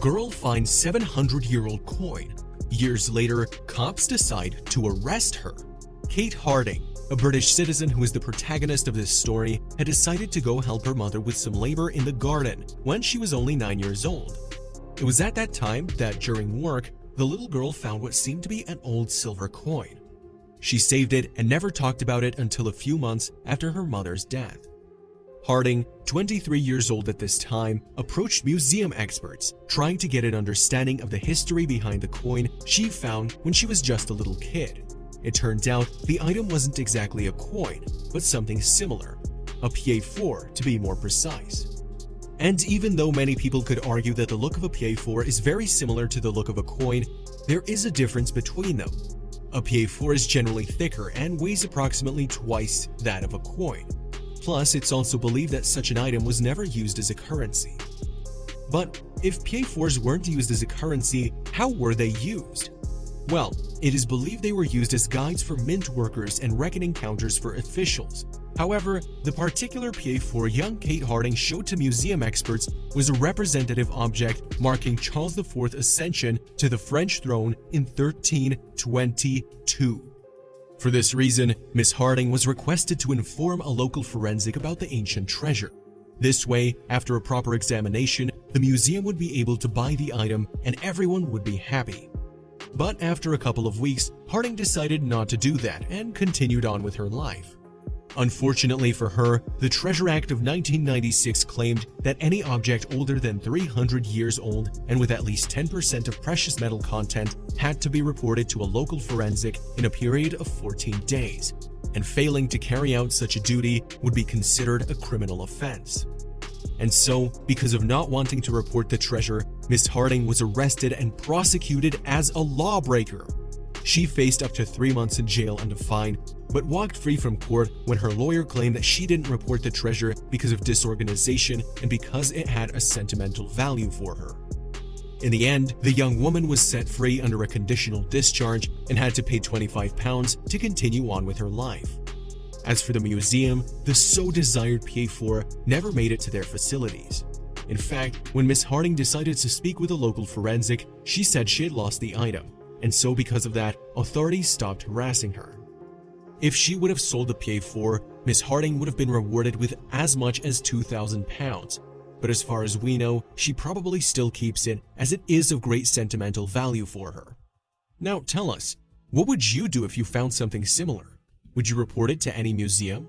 Girl finds 700-year-old coin. Years later, cops decide to arrest her. Kate Harding, a British citizen who is the protagonist of this story, had decided to go help her mother with some labor in the garden when she was only 9 years old. It was at that time that, during work, the little girl found what seemed to be an old silver coin. She saved it and never talked about it until a few months after her mother's death. Harding, 23 years old at this time, approached museum experts, trying to get an understanding of the history behind the coin she found when she was just a little kid. It turned out the item wasn't exactly a coin, but something similar, a pied-four to be more precise. And even though many people could argue that the look of a pied-four is very similar to the look of a coin, there is a difference between them. A pied-four is generally thicker and weighs approximately twice that of a coin. Plus, it's also believed that such an item was never used as a currency. But if pied-fours weren't used as a currency, how were they used? Well, it is believed they were used as guides for mint workers and reckoning counters for officials. However, the particular pied-four young Kate Harding showed to museum experts was a representative object marking Charles IV's ascension to the French throne in 1322. For this reason, Miss Harding was requested to inform a local forensic about the ancient treasure. This way, after a proper examination, the museum would be able to buy the item and everyone would be happy. But after a couple of weeks, Harding decided not to do that and continued on with her life. Unfortunately for her, the Treasure Act of 1996 claimed that any object older than 300 years old and with at least 10% of precious metal content had to be reported to a local forensic in a period of 14 days, and failing to carry out such a duty would be considered a criminal offense. And so, because of not wanting to report the treasure, Miss Harding was arrested and prosecuted as a lawbreaker. She faced up to 3 months in jail and a fine, but walked free from court when her lawyer claimed that she didn't report the treasure because of disorganization and because it had a sentimental value for her. In the end, the young woman was set free under a conditional discharge and had to pay £25 to continue on with her life. As for the museum, the so-desired pied-four never made it to their facilities. In fact, when Miss Harding decided to speak with a local forensic, she said she had lost the item, and so because of that, authorities stopped harassing her. If she would have sold the pied-four, Miss Harding would have been rewarded with as much as £2,000. But as far as we know, she probably still keeps it as it is of great sentimental value for her. Now tell us, what would you do if you found something similar? Would you report it to any museum?